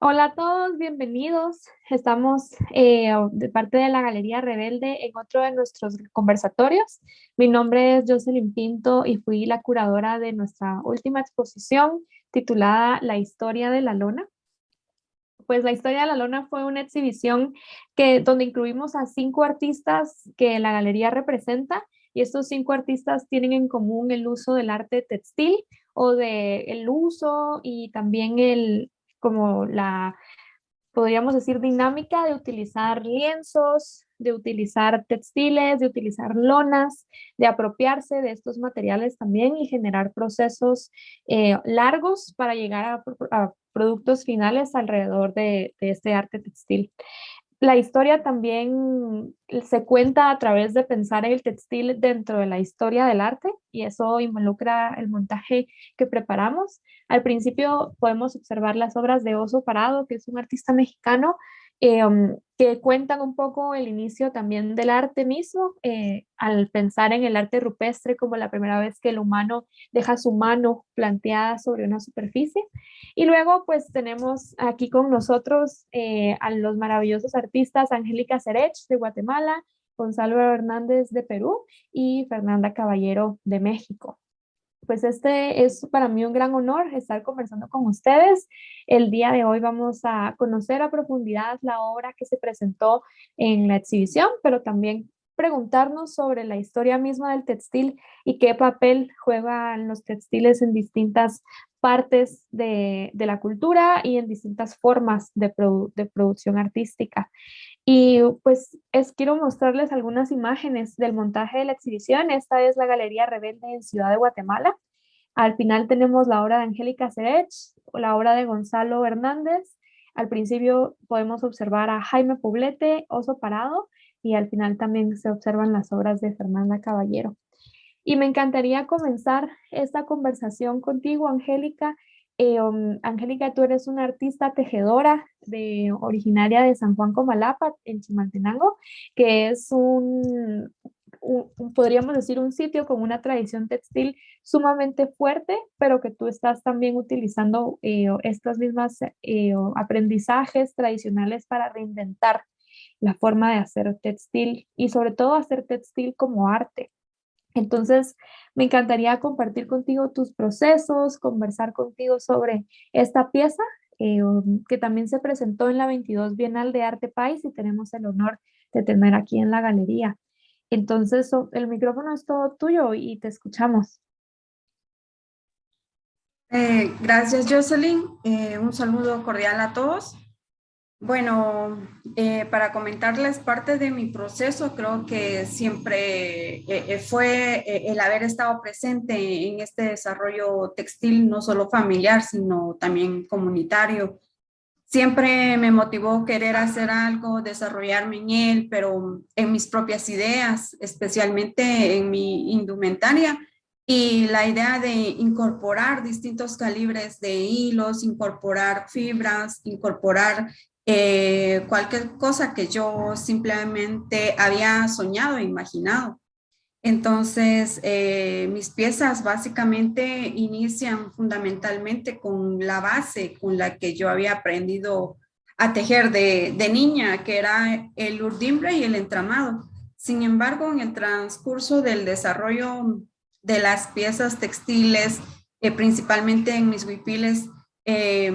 Hola a todos, bienvenidos. Estamos de parte de la Galería Rebelde en otro de nuestros conversatorios. Mi nombre es Jocelyn Pinto y fui la curadora de nuestra última exposición titulada La historia de la lona. Pues la historia de la lona fue una exhibición donde incluimos a 5 artistas que la galería representa y estos 5 artistas tienen en común el uso del arte textil o de el uso y también como la podríamos decir, dinámica de utilizar lienzos, de utilizar textiles, de utilizar lonas, de apropiarse de estos materiales también y generar procesos largos para llegar a productos finales alrededor de este arte textil. La historia también se cuenta a través de pensar el textil dentro de la historia del arte y eso involucra el montaje que preparamos. Al principio podemos observar las obras de Oso Parado, que es un artista mexicano, que cuentan un poco el inicio también del arte mismo, al pensar en el arte rupestre como la primera vez que el humano deja su mano planteada sobre una superficie. Y luego, pues tenemos aquí con nosotros a los maravillosos artistas Angélica Serech de Guatemala, Gonzalo Hernández de Perú y Fernanda Caballero de México. Pues este es para mí un gran honor estar conversando con ustedes. El día de hoy vamos a conocer a profundidad la obra que se presentó en la exhibición, pero también preguntarnos sobre la historia misma del textil y qué papel juegan los textiles en distintas partes de la cultura y en distintas formas de producción artística. Y pues quiero mostrarles algunas imágenes del montaje de la exhibición. Esta es la Galería Rebelde en Ciudad de Guatemala. Al final tenemos la obra de Angélica Serech, la obra de Gonzalo Hernández. Al principio podemos observar a Jaime Poblete, Oso Parado, y al final también se observan las obras de Fernanda Caballero. Y me encantaría comenzar esta conversación contigo, Angélica. Angélica, tú eres una artista tejedora originaria de San Juan Comalapa, en Chimaltenango, que es podríamos decir, un sitio con una tradición textil sumamente fuerte, pero que tú estás también utilizando estas mismas aprendizajes tradicionales para reinventar la forma de hacer textil y sobre todo hacer textil como arte. Entonces, me encantaría compartir contigo tus procesos, conversar contigo sobre esta pieza que también se presentó en la 22 Bienal de Arte País y tenemos el honor de tener aquí en la galería. Entonces, el micrófono es todo tuyo y te escuchamos. Gracias, Jocelyn. Un saludo cordial a todos. Bueno, para comentarles parte de mi proceso, creo que siempre fue el haber estado presente en este desarrollo textil, no solo familiar, sino también comunitario. Siempre me motivó querer hacer algo, desarrollarme en él, pero en mis propias ideas, especialmente en mi indumentaria. Y la idea de incorporar distintos calibres de hilos, incorporar fibras, incorporar cualquier cosa que yo simplemente había soñado e imaginado. Entonces, mis piezas básicamente inician fundamentalmente con la base con la que yo había aprendido a tejer de niña, que era el urdimbre y el entramado. Sin embargo, en el transcurso del desarrollo de las piezas textiles, principalmente en mis huipiles, eh,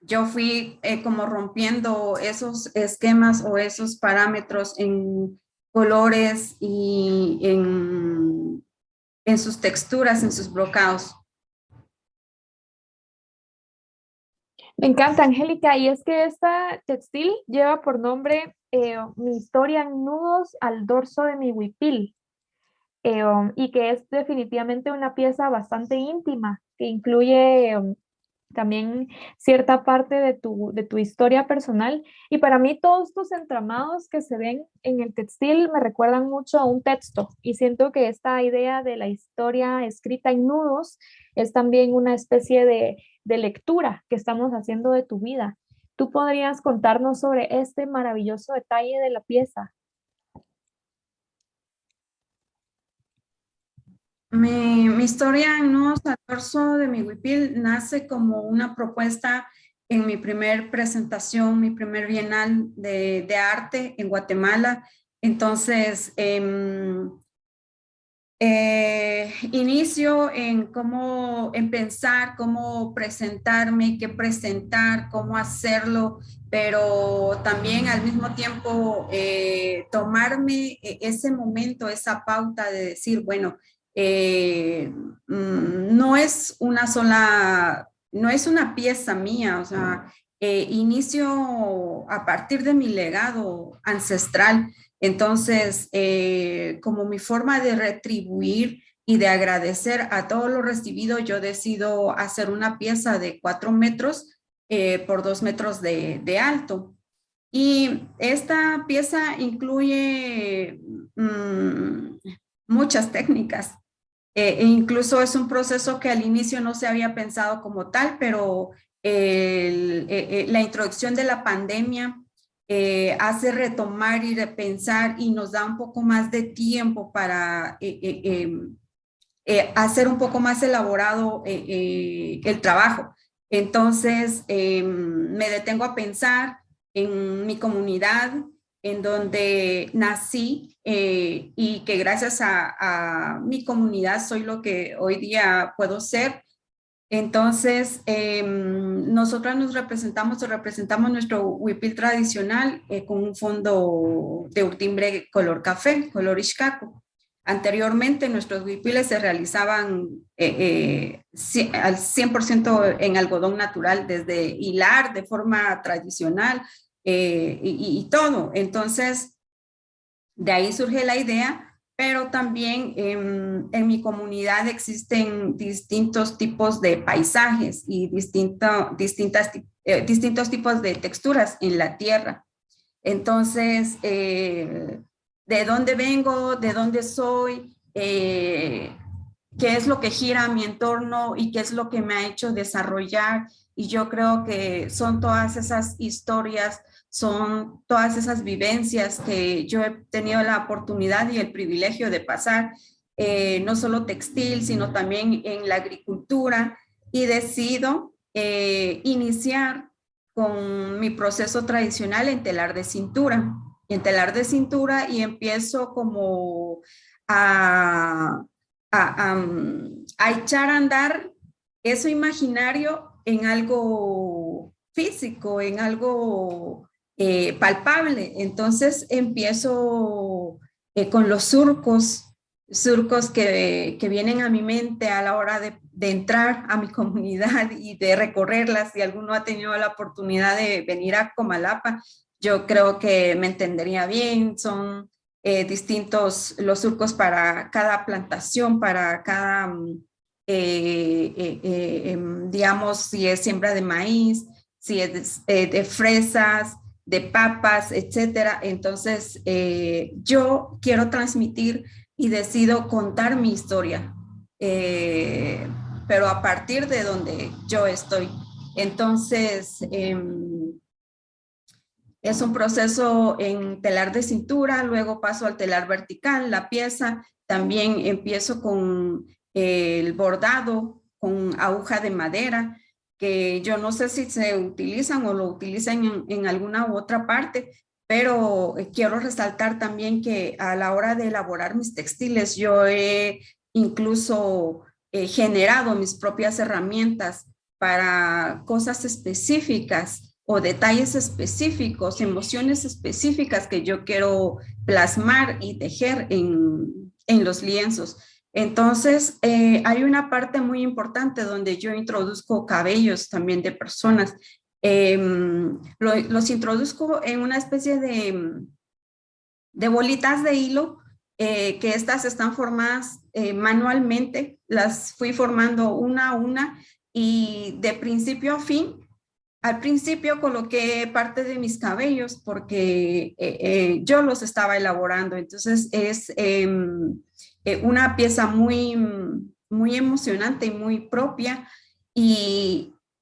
yo fui como rompiendo esos esquemas o esos parámetros en colores y en sus texturas, en sus brocados. Me encanta, Angélica, y es que esta textil lleva por nombre Mi historia en nudos al dorso de mi huipil. Y que es definitivamente una pieza bastante íntima, que incluye también cierta parte de tu historia personal. Y para mí todos estos entramados que se ven en el textil me recuerdan mucho a un texto y siento que esta idea de la historia escrita en nudos es también una especie de lectura que estamos haciendo de tu vida. ¿Tú podrías contarnos sobre este maravilloso detalle de la pieza? Mi historia en Nudos al Dorso de mi Huipil nace como una propuesta en mi primer presentación, mi primer bienal de arte en Guatemala. Entonces, inicio en pensar cómo presentarme, qué presentar, cómo hacerlo, pero también al mismo tiempo tomarme ese momento, esa pauta de decir, bueno, no es una sola, no es una pieza mía, o sea, inicio a partir de mi legado ancestral. Entonces, como mi forma de retribuir y de agradecer a todo lo recibido, yo decido hacer una pieza de 4 metros por 2 metros de alto. Y esta pieza incluye muchas técnicas. E incluso es un proceso que al inicio no se había pensado como tal, pero la introducción de la pandemia hace retomar y repensar y nos da un poco más de tiempo para hacer un poco más elaborado el trabajo. Entonces, me detengo a pensar en mi comunidad, en donde nací y que gracias a mi comunidad soy lo que hoy día puedo ser. Entonces, nosotras nos representamos o representamos nuestro huipil tradicional con un fondo de urtimbre color café, color ixcaco. Anteriormente, nuestros huipiles se realizaban al 100% en algodón natural, desde hilar de forma tradicional y todo. Entonces, de ahí surge la idea, pero también en mi comunidad existen distintos tipos de paisajes y distintos tipos de texturas en la tierra. Entonces, ¿de dónde vengo? ¿De dónde soy? ¿Qué es lo que gira a mi entorno y qué es lo que me ha hecho desarrollar? Y yo creo que son todas esas historias, son todas esas vivencias que yo he tenido la oportunidad y el privilegio de pasar, no solo textil, sino también en la agricultura, y decido iniciar con mi proceso tradicional en telar de cintura. En telar de cintura y empiezo como a, a echar a andar eso imaginario en algo físico, en algo palpable. Entonces empiezo con los surcos que vienen a mi mente a la hora de entrar a mi comunidad y de recorrerlas. Si alguno ha tenido la oportunidad de venir a Comalapa, yo creo que me entendería bien. Son distintos los surcos para cada plantación, para cada, digamos, si es siembra de maíz, si es de fresas, de papas, etcétera. Entonces, yo quiero transmitir y decido contar mi historia, pero a partir de donde yo estoy. Entonces, es un proceso en telar de cintura, luego paso al telar vertical, la pieza, también empiezo con el bordado con aguja de madera, que yo no sé si se utilizan o lo utilizan en alguna u otra parte, pero quiero resaltar también que a la hora de elaborar mis textiles, yo he incluso generado mis propias herramientas para cosas específicas o detalles específicos, emociones específicas que yo quiero plasmar y tejer en los lienzos. Entonces, hay una parte muy importante donde yo introduzco cabellos también de personas. Los introduzco en una especie de bolitas de hilo, que estas están formadas manualmente. Las fui formando una a una y de principio a fin. Al principio coloqué parte de mis cabellos porque yo los estaba elaborando. Entonces es una pieza muy, muy emocionante y muy propia.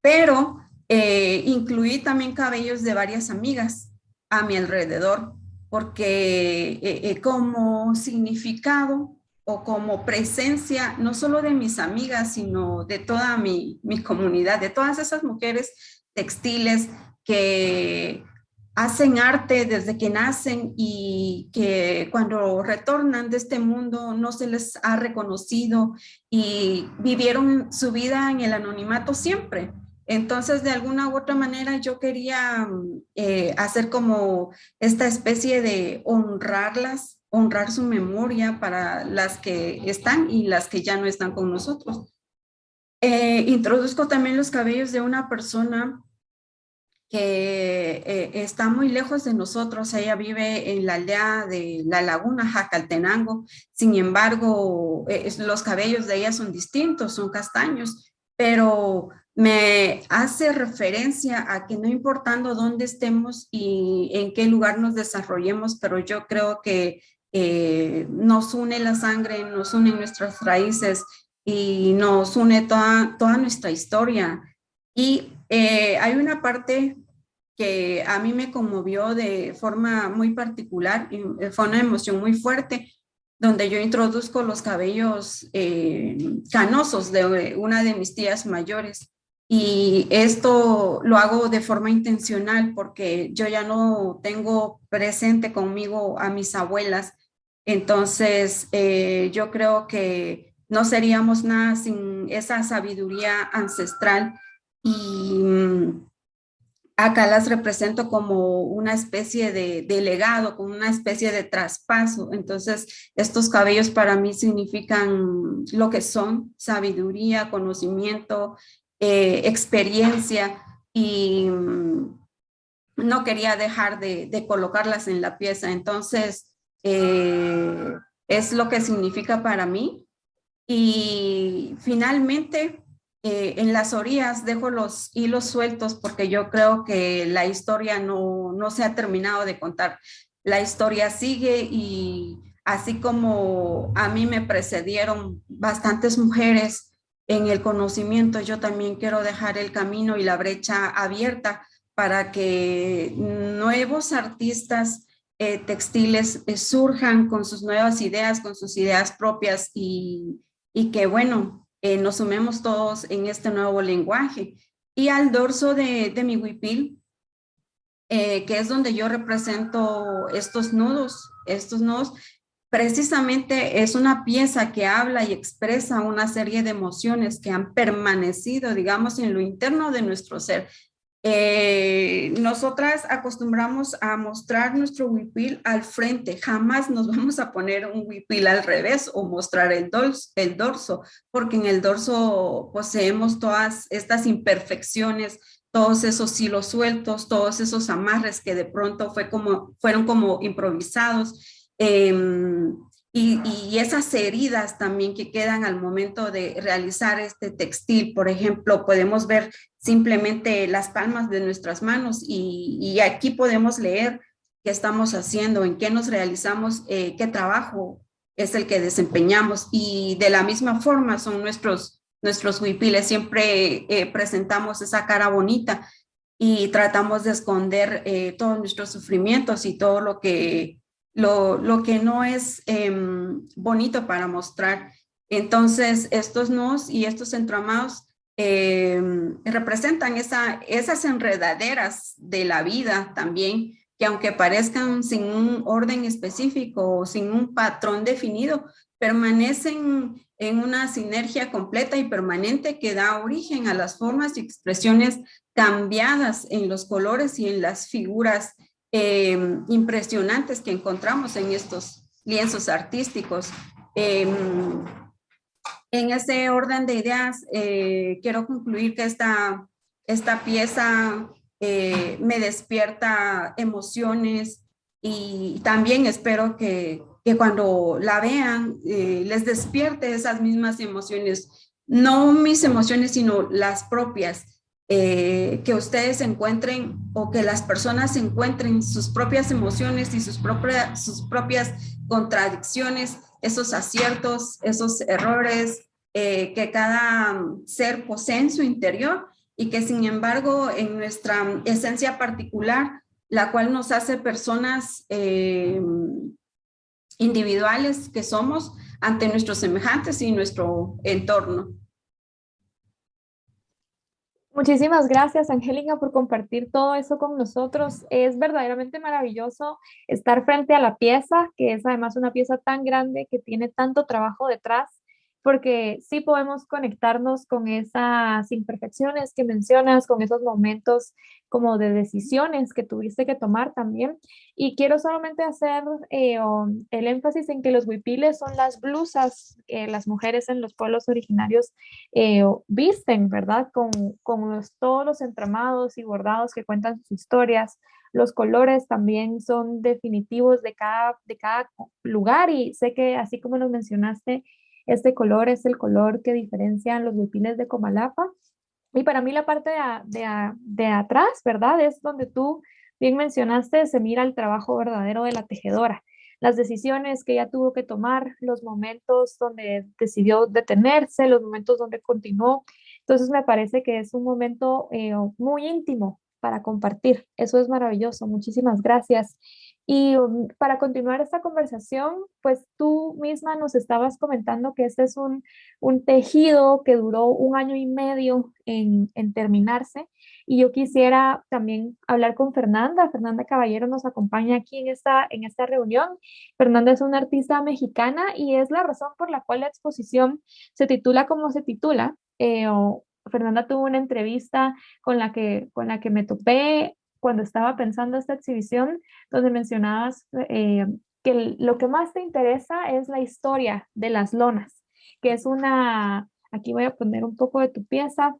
Pero incluí también cabellos de varias amigas a mi alrededor porque como significado o como presencia, no solo de mis amigas, sino de toda mi comunidad, de todas esas mujeres textiles que hacen arte desde que nacen y que cuando retornan de este mundo no se les ha reconocido y vivieron su vida en el anonimato siempre. Entonces, de alguna u otra manera, yo quería hacer como esta especie de honrarlas, honrar su memoria para las que están y las que ya no están con nosotros. Introduzco también los cabellos de una persona que está muy lejos de nosotros. Ella vive en la aldea de La Laguna, Jacaltenango. Sin embargo, los cabellos de ella son distintos, son castaños, pero me hace referencia a que no importando dónde estemos y en qué lugar nos desarrollemos, pero yo creo que nos une la sangre, nos unen nuestras raíces y nos une toda nuestra historia. Y hay una parte que a mí me conmovió de forma muy particular y fue una emoción muy fuerte, donde yo introduzco los cabellos canosos de una de mis tías mayores. Y esto lo hago de forma intencional porque yo ya no tengo presente conmigo a mis abuelas. Entonces, yo creo que no seríamos nada sin esa sabiduría ancestral y acá las represento como una especie de legado, como una especie de traspaso. Entonces, estos cabellos para mí significan lo que son: sabiduría, conocimiento, experiencia, y no quería dejar de colocarlas en la pieza. Entonces, es lo que significa para mí. Y finalmente, en las orillas dejo los hilos sueltos porque yo creo que la historia no se ha terminado de contar. La historia sigue y así como a mí me precedieron bastantes mujeres en el conocimiento, yo también quiero dejar el camino y la brecha abierta para que nuevos artistas textiles surjan con sus nuevas ideas, con sus ideas propias y que, bueno, nos sumemos todos en este nuevo lenguaje. Y al dorso de mi huipil, que es donde yo represento estos nudos, precisamente es una pieza que habla y expresa una serie de emociones que han permanecido, digamos, en lo interno de nuestro ser. Nosotras acostumbramos a mostrar nuestro huipil al frente, jamás nos vamos a poner un huipil al revés o mostrar el dorso, porque en el dorso poseemos todas estas imperfecciones, todos esos hilos sueltos, todos esos amarres que de pronto fueron como improvisados. Y esas heridas también que quedan al momento de realizar este textil. Por ejemplo, podemos ver simplemente las palmas de nuestras manos y aquí podemos leer qué estamos haciendo, en qué nos realizamos, qué trabajo es el que desempeñamos. Y de la misma forma son nuestros huipiles. Siempre presentamos esa cara bonita y tratamos de esconder todos nuestros sufrimientos y todo lo que no es bonito para mostrar. Entonces, estos nudos y estos entramados representan esas enredaderas de la vida también, que aunque parezcan sin un orden específico o sin un patrón definido, permanecen en una sinergia completa y permanente que da origen a las formas y expresiones cambiadas en los colores y en las figuras impresionantes que encontramos en estos lienzos artísticos. En ese orden de ideas, quiero concluir que esta pieza me despierta emociones y también espero que cuando la vean les despierte esas mismas emociones, no mis emociones, sino las propias. Que ustedes encuentren o que las personas encuentren sus propias emociones y sus propias contradicciones, esos aciertos, esos errores que cada ser posee en su interior y que sin embargo en nuestra esencia particular, la cual nos hace personas individuales que somos ante nuestros semejantes y nuestro entorno. Muchísimas gracias, Angélica, por compartir todo eso con nosotros. Es verdaderamente maravilloso estar frente a la pieza, que es además una pieza tan grande que tiene tanto trabajo detrás, porque sí podemos conectarnos con esas imperfecciones que mencionas, con esos momentos como de decisiones que tuviste que tomar también. Y quiero solamente hacer el énfasis en que los huipiles son las blusas que las mujeres en los pueblos originarios visten, ¿verdad? Con todos los entramados y bordados que cuentan sus historias. Los colores también son definitivos de cada lugar y sé que así como nos mencionaste, este color es el color que diferencian los huipiles de Comalapa. Y para mí la parte de atrás, ¿verdad? Es donde tú bien mencionaste, se mira el trabajo verdadero de la tejedora, las decisiones que ella tuvo que tomar, los momentos donde decidió detenerse, los momentos donde continuó. Entonces me parece que es un momento muy íntimo para compartir. Eso es maravilloso. Muchísimas gracias. Y para continuar esta conversación, pues tú misma nos estabas comentando que este es un tejido que duró un año y medio en terminarse. Y yo quisiera también hablar con Fernanda. Fernanda Caballero nos acompaña aquí en esta reunión. Fernanda es una artista mexicana y es la razón por la cual la exposición se titula como se titula. Fernanda tuvo una entrevista con la que me topé cuando estaba pensando esta exhibición, donde mencionabas que lo que más te interesa es la historia de las lonas, que es aquí voy a poner un poco de tu pieza,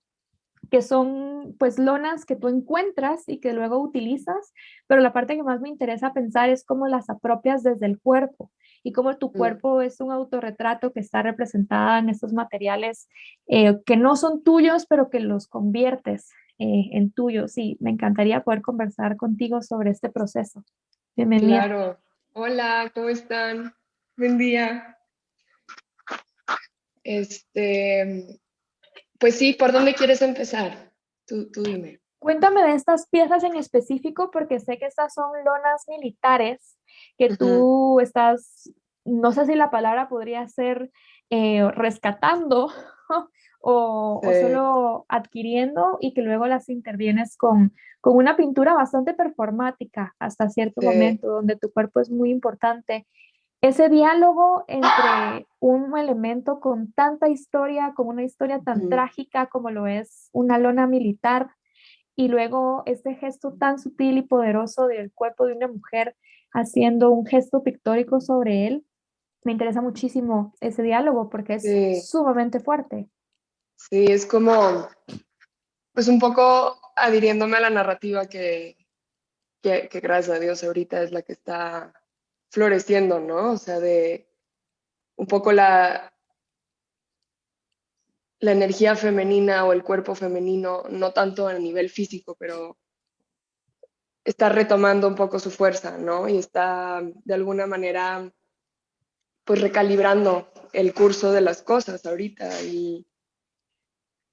que son pues lonas que tú encuentras y que luego utilizas, pero la parte que más me interesa pensar es cómo las apropias desde el cuerpo y cómo tu Mm. cuerpo es un autorretrato que está representada en estos materiales que no son tuyos, pero que los conviertes en tuyos. Sí, me encantaría poder conversar contigo sobre este proceso. Bienvenida. Claro. Hola, ¿cómo están? Buen día. Este, pues sí, ¿por dónde quieres empezar? Tú dime. Cuéntame de estas piezas en específico porque sé que estas son lonas militares que Ujú. tú estás, no sé si la palabra podría ser rescatando o Sí, solo adquiriendo y que luego las intervienes con una pintura bastante performática hasta cierto sí. momento donde tu cuerpo es muy importante. Ese diálogo entre un elemento con tanta historia, con una historia tan Ujú. trágica como lo es una lona militar, y luego este gesto tan sutil y poderoso del cuerpo de una mujer haciendo un gesto pictórico sobre él. Me interesa muchísimo ese diálogo porque es Sí, sumamente fuerte. sí, es como, pues un poco adhiriéndome a la narrativa que gracias a Dios ahorita es la que está floreciendo, ¿no? O sea, de un poco la energía femenina o el cuerpo femenino, no tanto a nivel físico, pero está retomando un poco su fuerza, ¿no? Y está de alguna manera pues recalibrando el curso de las cosas ahorita. Y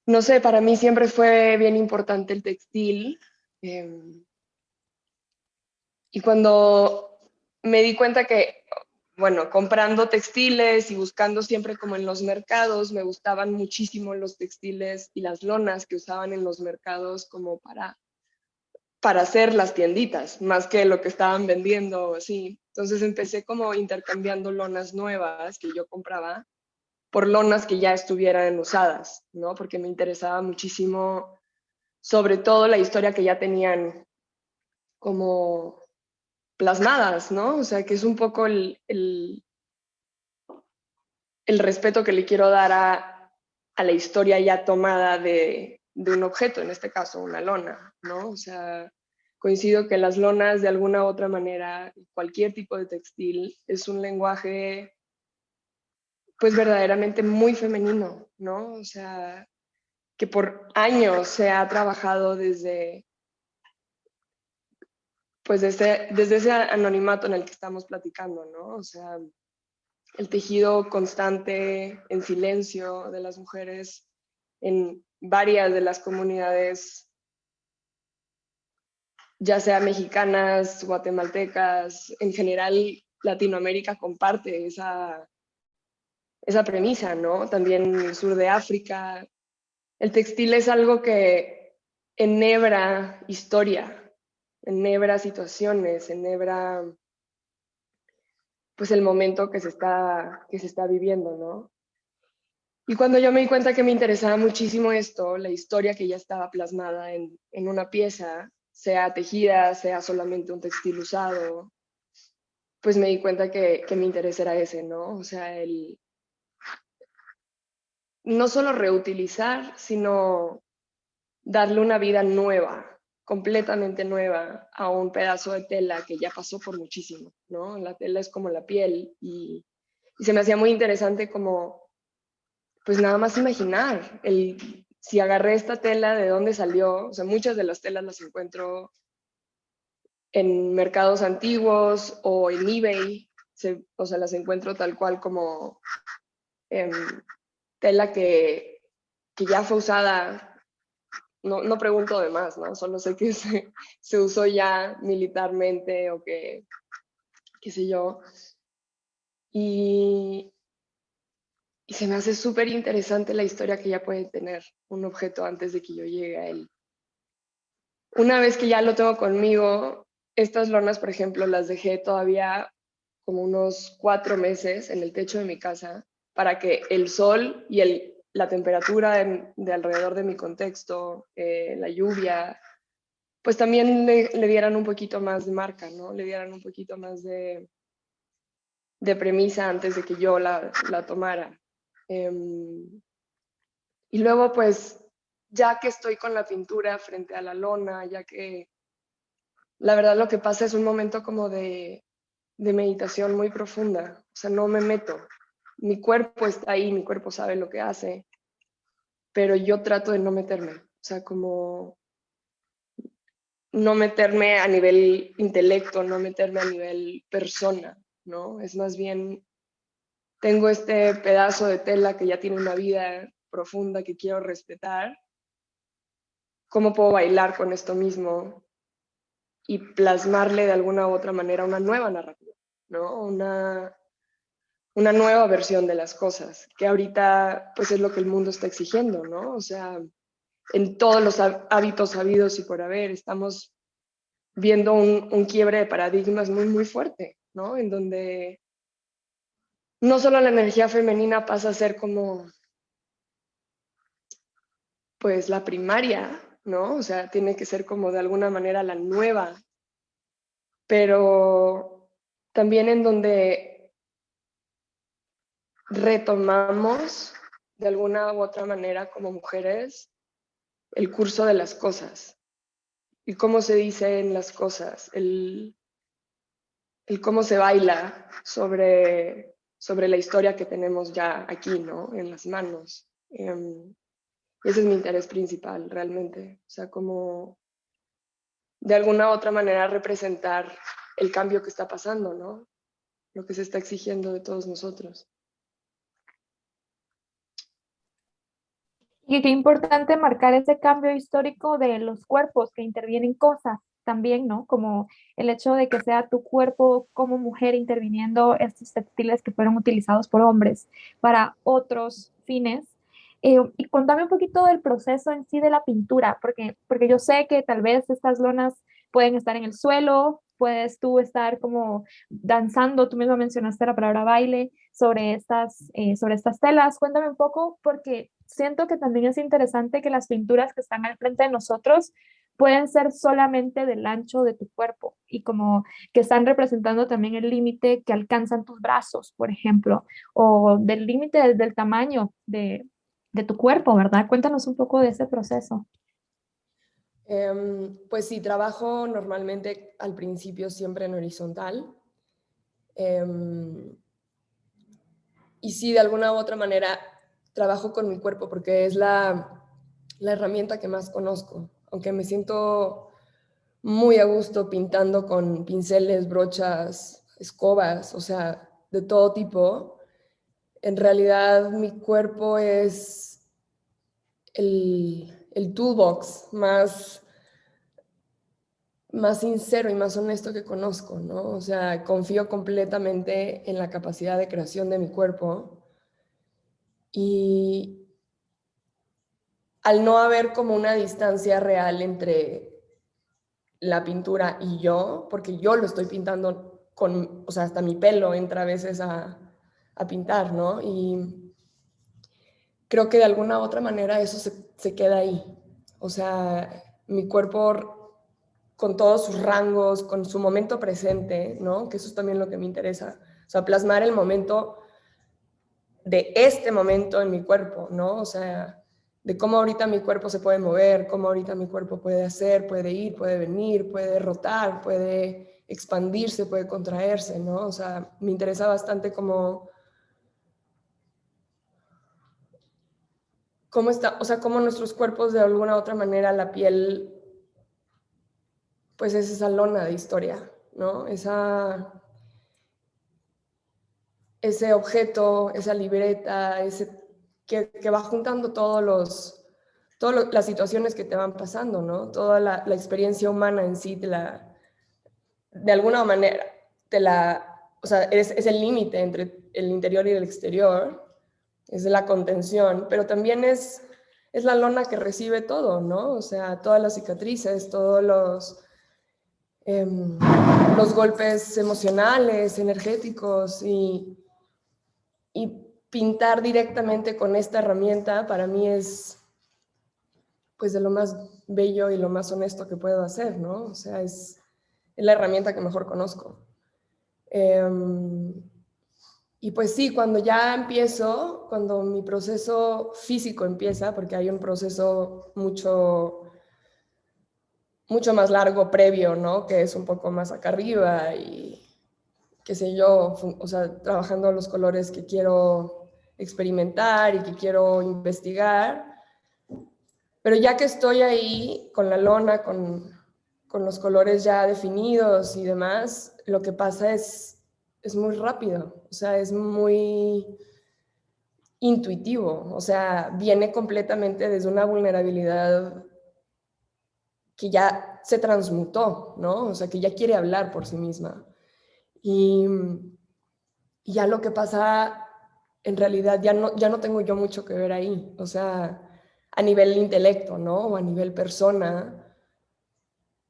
no sé, para mí siempre fue bien importante el textil. eh, y cuando me di cuenta que, bueno, comprando textiles y buscando siempre como en los mercados, me gustaban muchísimo los textiles y las lonas que usaban en los mercados como para hacer las tienditas, más que lo que estaban vendiendo, así. Entonces empecé como intercambiando lonas nuevas que yo compraba por lonas que ya estuvieran usadas, ¿no? Porque me interesaba muchísimo, sobre todo la historia que ya tenían como plasmadas, ¿no? O sea, que es un poco el respeto que le quiero dar a la historia ya tomada de un objeto, en este caso una lona, ¿no? O sea, coincido que las lonas de alguna u otra manera, cualquier tipo de textil, es un lenguaje pues verdaderamente muy femenino, ¿no? O sea, que por años se ha trabajado pues desde ese anonimato en el que estamos platicando, ¿no? O sea, el tejido constante en silencio de las mujeres en varias de las comunidades, ya sea mexicanas, guatemaltecas, en general Latinoamérica comparte esa premisa, ¿no? También el sur de África. El textil es algo que enhebra historia, enhebra situaciones, enhebra pues el momento que se está viviendo, ¿no? Y cuando yo me di cuenta que me interesaba muchísimo esto, la historia que ya estaba plasmada en una pieza, sea tejida, sea solamente un textil usado, pues me di cuenta que mi interés era ese, ¿no? O sea, el no solo reutilizar, sino darle una vida nueva, completamente nueva, a un pedazo de tela que ya pasó por muchísimo, ¿no? La tela es como la piel y se me hacía muy interesante como, pues nada más imaginar, si agarré esta tela, ¿de dónde salió? O sea, muchas de las telas las encuentro en mercados antiguos o en eBay, o sea, las encuentro tal cual como tela que ya fue usada. No pregunto de más, ¿no? Solo sé que se usó ya militarmente o que, qué sé yo. Y, y se me hace súper interesante la historia que ya puede tener un objeto antes de que yo llegue a él. Una vez que ya lo tengo conmigo, estas lonas, por ejemplo, las dejé todavía como unos 4 meses en el techo de mi casa para que el sol y la temperatura de alrededor de mi contexto, la lluvia, pues también le dieran un poquito más de marca, ¿no? Le dieran un poquito más de premisa antes de que yo la tomara. Y luego, pues, ya que estoy con la pintura frente a la lona, ya que la verdad lo que pasa es un momento como de meditación muy profunda, o sea, no me meto. Mi cuerpo está ahí, mi cuerpo sabe lo que hace, pero yo trato de no meterme, o sea, como no meterme a nivel intelecto, no meterme a nivel persona, ¿no? Es más bien, tengo este pedazo de tela que ya tiene una vida profunda que quiero respetar, ¿cómo puedo bailar con esto mismo y plasmarle de alguna u otra manera una nueva narrativa, ¿no? Una nueva versión de las cosas, que ahorita pues es lo que el mundo está exigiendo, ¿no? O sea, en todos los hábitos habidos y por haber, estamos viendo un quiebre de paradigmas muy, muy fuerte, ¿no? En donde no solo la energía femenina pasa a ser como, pues, la primaria, ¿no? O sea, tiene que ser como de alguna manera la nueva, pero también en donde retomamos de alguna u otra manera como mujeres el curso de las cosas y cómo se dicen las cosas, el cómo se baila sobre la historia que tenemos ya aquí, ¿no? En las manos. Ese es mi interés principal, realmente. O sea, como de alguna u otra manera representar el cambio que está pasando, ¿no? Lo que se está exigiendo de todos nosotros. Y qué importante marcar ese cambio histórico de los cuerpos que intervienen cosas también, ¿no? Como el hecho de que sea tu cuerpo como mujer interviniendo estos textiles que fueron utilizados por hombres para otros fines. Y contame un poquito del proceso en sí de la pintura, porque yo sé que tal vez estas lonas pueden estar en el suelo, puedes tú estar como danzando, tú mismo mencionaste la palabra baile sobre estas telas. Cuéntame un poco porque siento que también es interesante que las pinturas que están al frente de nosotros pueden ser solamente del ancho de tu cuerpo y como que están representando también el límite que alcanzan tus brazos, por ejemplo, o del límite del tamaño de tu cuerpo, ¿verdad? Cuéntanos un poco de ese proceso. Pues sí, trabajo normalmente al principio siempre en horizontal. Em, y sí, de alguna u otra manera trabajo con mi cuerpo porque es la herramienta que más conozco. Aunque me siento muy a gusto pintando con pinceles, brochas, escobas, o sea, de todo tipo. En realidad mi cuerpo es el toolbox más sincero y más honesto que conozco, ¿no? O sea, confío completamente en la capacidad de creación de mi cuerpo y al no haber como una distancia real entre la pintura y yo, porque yo lo estoy pintando con, o sea, hasta mi pelo entra a veces a pintar, ¿no? Y creo que de alguna u otra manera eso se queda ahí. O sea, mi cuerpo con todos sus rangos, con su momento presente, ¿no? Que eso es también lo que me interesa. O sea, plasmar el momento de este momento en mi cuerpo, ¿no? O sea, de cómo ahorita mi cuerpo se puede mover, cómo ahorita mi cuerpo puede hacer, puede ir, puede venir, puede rotar, puede expandirse, puede contraerse, ¿no? O sea, me interesa bastante cómo está, o sea, cómo nuestros cuerpos de alguna u otra manera, la piel, pues es esa lona de historia, ¿no? Ese objeto, esa libreta, que va juntando todas las situaciones que te van pasando, ¿no? Toda la experiencia humana en sí, de alguna manera, o sea, es el límite entre el interior y el exterior, es la contención, pero también es la lona que recibe todo, ¿no? O sea, todas las cicatrices, todos los golpes emocionales, energéticos y pintar directamente con esta herramienta para mí es pues de lo más bello y lo más honesto que puedo hacer, ¿no? O sea, es la herramienta que mejor conozco. Y pues sí, cuando ya empiezo, cuando mi proceso físico empieza, porque hay un proceso mucho más largo previo, ¿no? Que es un poco más acá arriba y qué sé yo, o sea, trabajando los colores que quiero experimentar y que quiero investigar. Pero ya que estoy ahí con la lona, con los colores ya definidos y demás, lo que pasa es muy rápido, o sea, es muy intuitivo, o sea, viene completamente desde una vulnerabilidad que ya se transmutó, ¿no? O sea, que ya quiere hablar por sí misma. Y, y ya lo que pasa, en realidad, ya no tengo yo mucho que ver ahí, o sea, a nivel intelecto, ¿no? O a nivel persona,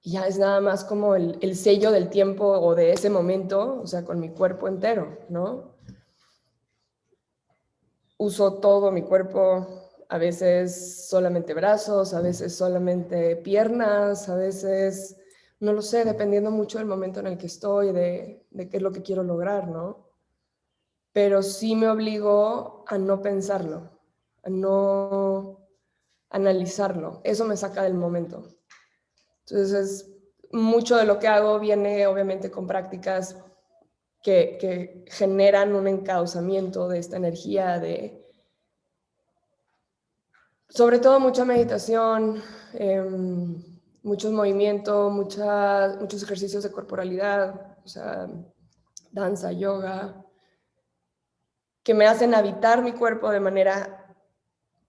y ya es nada más como el sello del tiempo o de ese momento, o sea, con mi cuerpo entero, ¿no? Uso todo mi cuerpo, a veces solamente brazos, a veces solamente piernas, a veces, no lo sé, dependiendo mucho del momento en el que estoy, de qué es lo que quiero lograr, ¿no? Pero sí me obligo a no pensarlo, a no analizarlo. Eso me saca del momento. Entonces, mucho de lo que hago viene obviamente con prácticas que generan un encauzamiento de esta energía, sobre todo mucha meditación, muchos movimientos, muchos ejercicios de corporalidad, o sea, danza, yoga, que me hacen habitar mi cuerpo de manera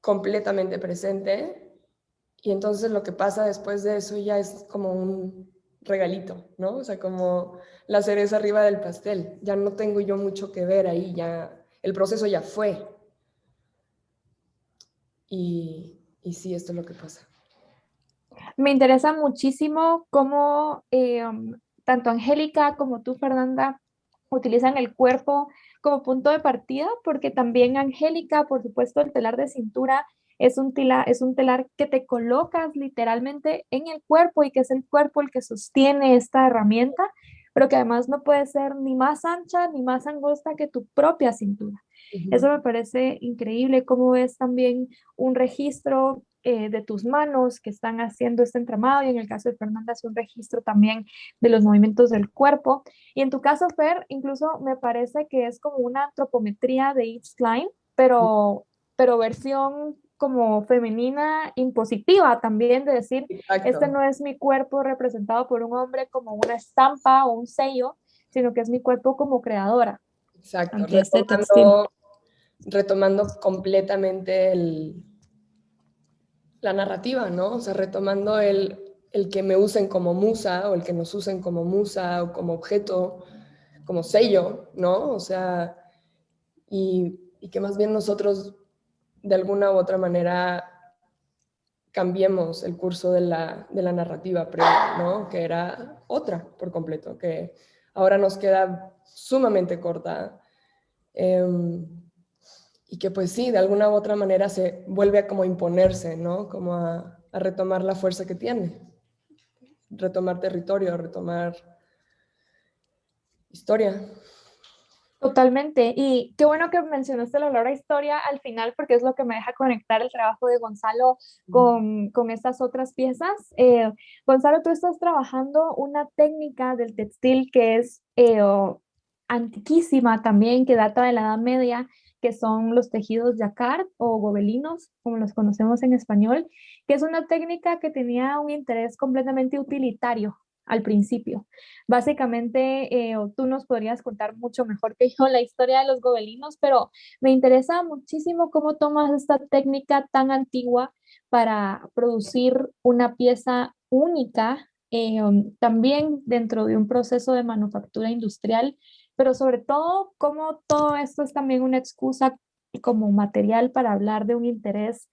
completamente presente. Y entonces lo que pasa después de eso ya es como un regalito, ¿no? O sea, como la cereza arriba del pastel. Ya no tengo yo mucho que ver ahí, ya el proceso ya fue. Y sí, esto es lo que pasa. Me interesa muchísimo cómo tanto Angélica como tú, Fernanda, utilizan el cuerpo como punto de partida, porque también Angélica, por supuesto, el telar de cintura es un telar que te colocas literalmente en el cuerpo y que es el cuerpo el que sostiene esta herramienta, pero que además no puede ser ni más ancha ni más angosta que tu propia cintura. Eso me parece increíble, cómo es también un registro de tus manos que están haciendo este entramado y en el caso de Fernanda es un registro también de los movimientos del cuerpo. Y en tu caso, Fer, incluso me parece que es como una antropometría de Yves Klein, pero versión como femenina impositiva también de decir, este Exacto, no es mi cuerpo representado por un hombre como una estampa o un sello, sino que es mi cuerpo como creadora exacto. ante este textil. Retomando completamente la narrativa, ¿no? O sea, retomando el que me usen como musa o el que nos usen como musa o como objeto, como sello, ¿no? O sea, y que más bien nosotros de alguna u otra manera cambiemos el curso de la narrativa previa, ¿no? Que era otra por completo, que ahora nos queda sumamente corta. Y que pues sí, de alguna u otra manera se vuelve a como imponerse, ¿no? Como a retomar la fuerza que tiene, retomar territorio, retomar historia. Totalmente. Y qué bueno que mencionaste la palabra historia al final, porque es lo que me deja conectar el trabajo de Gonzalo con estas otras piezas. Gonzalo, tú estás trabajando una técnica del textil que es antiquísima también, que data de la Edad Media, que son los tejidos jacquard o gobelinos, como los conocemos en español, que es una técnica que tenía un interés completamente utilitario al principio. Básicamente, tú nos podrías contar mucho mejor que yo la historia de los gobelinos, pero me interesa muchísimo cómo tomas esta técnica tan antigua para producir una pieza única, también dentro de un proceso de manufactura industrial, pero sobre todo cómo todo esto es también una excusa como material para hablar de un interés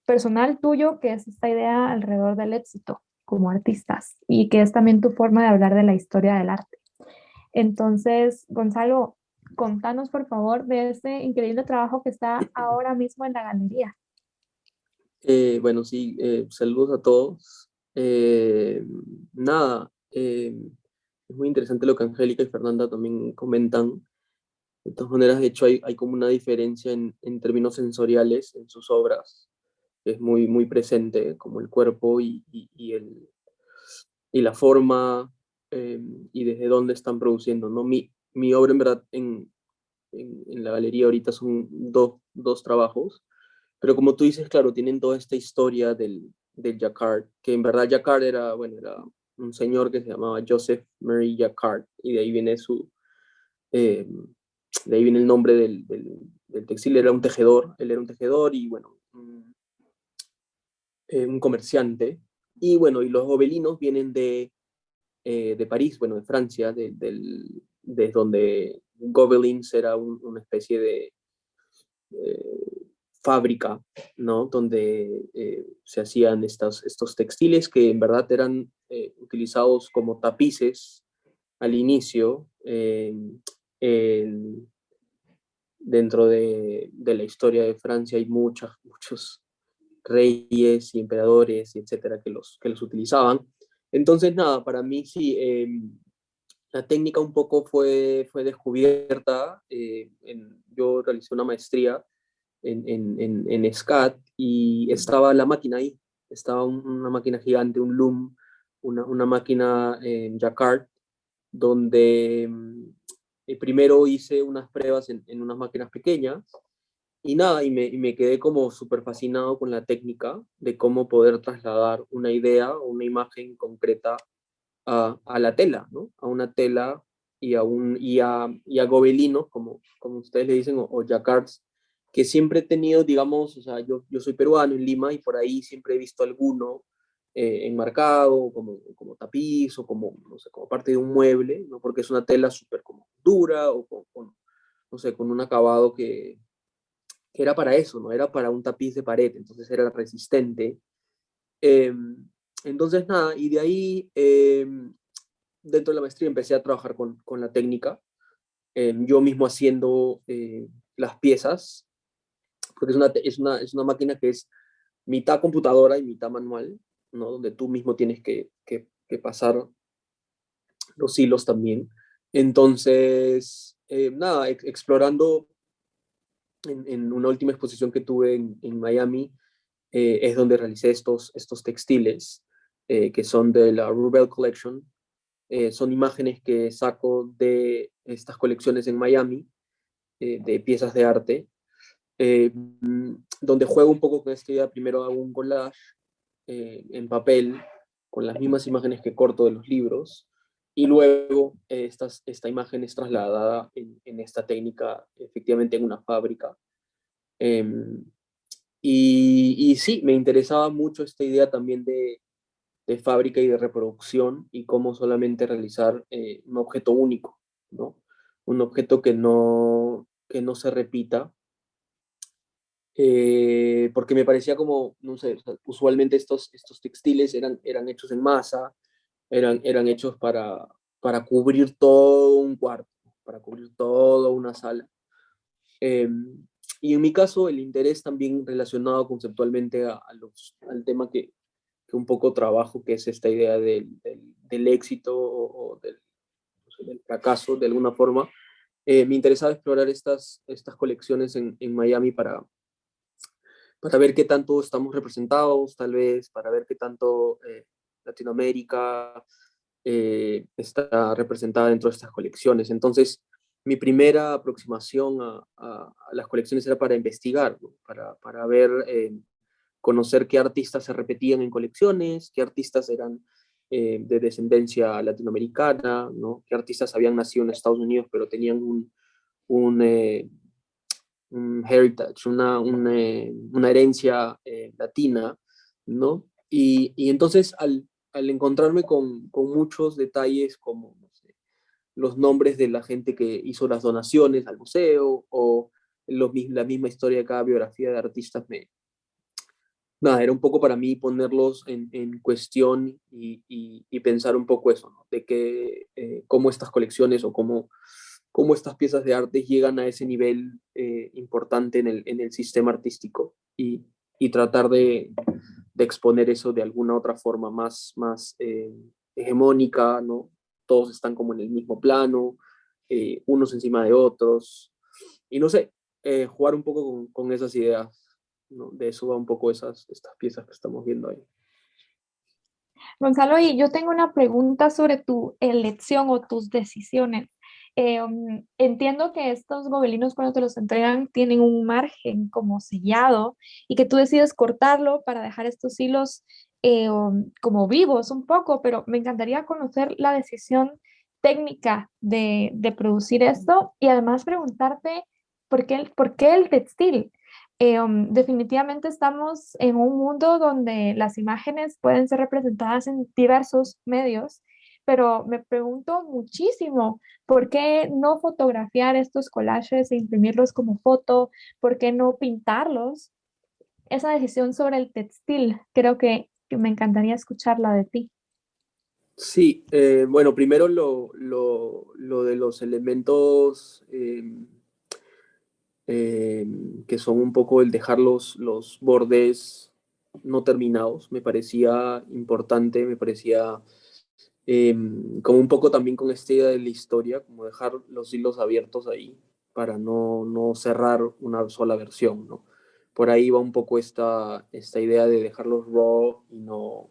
personal tuyo, que es esta idea alrededor del éxito como artistas y que es también tu forma de hablar de la historia del arte. Entonces, Gonzalo, contanos por favor de este increíble trabajo que está ahora mismo en la galería. Bueno, sí, saludos a todos. Nada, es muy interesante lo que Angélica y Fernanda también comentan. De todas maneras, de hecho, hay como una diferencia en términos sensoriales en sus obras, que es muy, muy presente, como el cuerpo y la forma y desde dónde están produciendo, ¿no? Mi obra, en verdad, en la galería ahorita son dos trabajos, pero como tú dices, claro, tienen toda esta historia del Jacquard, que en verdad Jacquard era, bueno, era un señor que se llamaba Joseph Marie Jacquard, y de ahí viene eh, de ahí viene el nombre del textil. Él era un tejedor y bueno, un comerciante. Y bueno, y los gobelinos vienen de París, bueno, de Francia, de donde Gobelins era una especie de fábrica, ¿no? Donde se hacían estos textiles que en verdad eran utilizados como tapices al inicio dentro de la historia de Francia. Hay muchos reyes y emperadores y etcétera que los utilizaban. Entonces, nada, para mí sí, la técnica un poco fue descubierta. Yo realicé una maestría en SCAD y estaba la máquina ahí. Estaba una máquina gigante, un loom, una máquina en Jacquard, donde primero hice unas pruebas en unas máquinas pequeñas y nada, y me quedé como súper fascinado con la técnica de cómo poder trasladar una idea o una imagen concreta a la tela, ¿no? A una tela y a gobelinos, como ustedes le dicen, o jacquards, que siempre he tenido, digamos, o sea, yo soy peruano en Lima y por ahí siempre he visto alguno enmarcado como tapiz o como, no sé, como parte de un mueble, ¿no? Porque es una tela súper como dura o no sé, con un acabado que era para eso, ¿no? Era para un tapiz de pared, entonces era resistente. Eh, entonces, nada, y de ahí, dentro de la maestría, empecé a trabajar con la técnica, yo mismo haciendo las piezas, porque es una máquina que es mitad computadora y mitad manual, ¿no? Donde tú mismo tienes que pasar los hilos también. Entonces, nada, explorando en una última exposición que tuve en Miami, es donde realicé estos textiles que son de la Rubel Collection. Son imágenes que saco de estas colecciones en Miami, de piezas de arte, donde juego un poco con esta idea. Primero hago un collage en papel con las mismas imágenes que corto de los libros, y luego esta imagen es trasladada en esta técnica, efectivamente en una fábrica. Eh, y sí, me interesaba mucho esta idea también de fábrica y de reproducción y cómo solamente realizar un objeto único, ¿no? Un objeto que no se repita porque me parecía como, no sé, o sea, usualmente estos textiles eran hechos en masa, eran hechos para cubrir todo un cuarto, para cubrir toda una sala. Eh, y en mi caso, el interés también relacionado conceptualmente al tema que un poco trabajo, que es esta idea del éxito o no sé, del fracaso, de alguna forma. Me interesaba explorar estas colecciones en Miami para ver qué tanto estamos representados, tal vez, para ver qué tanto Latinoamérica está representada dentro de estas colecciones. Entonces, mi primera aproximación a las colecciones era para investigar, ¿no? Para ver, conocer qué artistas se repetían en colecciones, qué artistas eran de descendencia latinoamericana, ¿no? Qué artistas habían nacido en Estados Unidos pero tenían un, eh, un heritage, una herencia latina, ¿no? Y entonces al encontrarme con muchos detalles como, no sé, los nombres de la gente que hizo las donaciones al museo o la misma historia de cada biografía de artistas, nada, era un poco para mí ponerlos en cuestión y pensar un poco eso, ¿no? De que cómo estas colecciones o cómo estas piezas de arte llegan a ese nivel importante en el sistema artístico y tratar de exponer eso de alguna otra forma más hegemónica, ¿no? Todos están como en el mismo plano, unos encima de otros, y no sé, jugar un poco con esas ideas, ¿no? De eso va un poco estas piezas que estamos viendo ahí. Gonzalo, y yo tengo una pregunta sobre tu elección o tus decisiones. Entiendo que estos gobelinos cuando te los entregan tienen un margen como sellado y que tú decides cortarlo para dejar estos hilos como vivos un poco, pero me encantaría conocer la decisión técnica de producir esto y además preguntarte por qué el textil. Definitivamente estamos en un mundo donde las imágenes pueden ser representadas en diversos medios, pero me pregunto muchísimo, ¿por qué no fotografiar estos collages e imprimirlos como foto? ¿Por qué no pintarlos? Esa decisión sobre el textil, creo que me encantaría escucharla de ti. Sí, bueno, primero lo de los elementos que son un poco el dejar los bordes no terminados, me parecía importante, me parecía eh, como un poco también con esta idea de la historia, como dejar los hilos abiertos ahí para no cerrar una sola versión, ¿no? Por ahí va un poco esta idea de dejarlos raw y no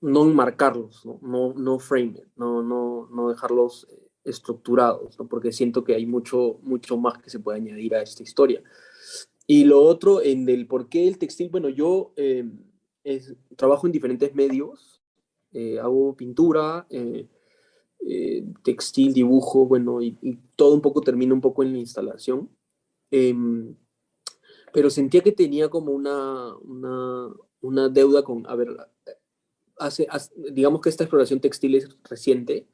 enmarcarlos, no frame it, no dejarlos estructurados, ¿no? Porque siento que hay mucho más que se puede añadir a esta historia. Y lo otro, en el por qué el textil, bueno, yo trabajo en diferentes medios, hago pintura, textil, dibujo, bueno, y todo un poco termina un poco en la instalación. Em, pero sentía que tenía como una deuda con, a ver, digamos que esta exploración textil es reciente.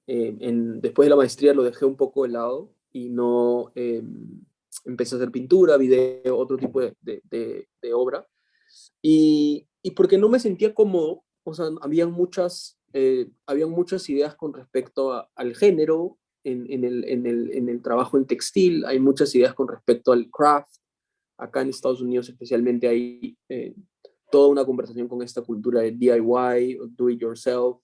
Después de la maestría lo dejé un poco de lado y no empecé a hacer pintura, video, otro tipo de obra. Y porque no me sentía cómodo, o sea, habían muchas ideas con respecto al género en el trabajo en textil, hay muchas ideas con respecto al craft. Acá en Estados Unidos especialmente hay toda una conversación con esta cultura de DIY, o do it yourself,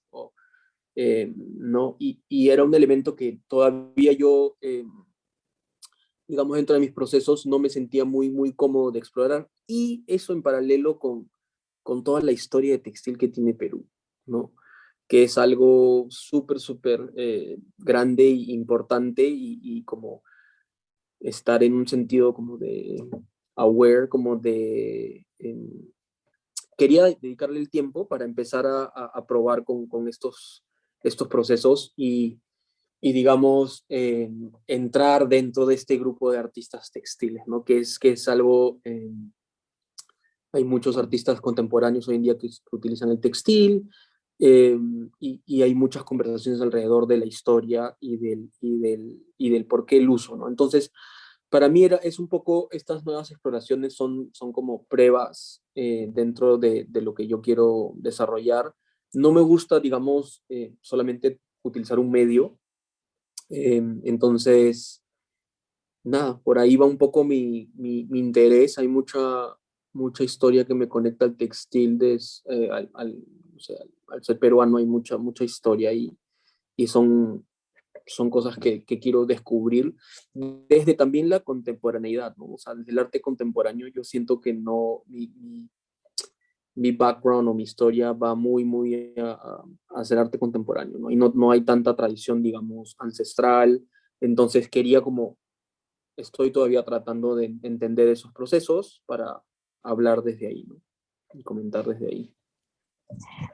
¿no? Y era un elemento que todavía yo, digamos, dentro de mis procesos no me sentía muy cómodo de explorar. Y eso en paralelo con toda la historia de textil que tiene Perú, ¿no? Que es algo súper grande e importante y como estar en un sentido como de aware, como quería dedicarle el tiempo para empezar a probar con estos procesos y digamos, entrar dentro de este grupo de artistas textiles, ¿no? Que es algo, hay muchos artistas contemporáneos hoy en día que utilizan el textil, eh, y hay muchas conversaciones alrededor de la historia y del por qué el uso, ¿no? Entonces, para mí es un poco, estas nuevas exploraciones son como pruebas dentro de lo que yo quiero desarrollar. No me gusta, digamos, solamente utilizar un medio. Entonces, nada, por ahí va un poco mi interés. Hay mucha historia que me conecta al textil, o sea, al ser peruano hay mucha historia y son cosas que quiero descubrir desde también la contemporaneidad, ¿no? O sea, desde el arte contemporáneo yo siento que no, mi background o mi historia va muy a hacer arte contemporáneo, ¿no? Y no hay tanta tradición, digamos, ancestral. Entonces quería como, estoy todavía tratando de entender esos procesos para hablar desde ahí, ¿no? Y comentar desde ahí.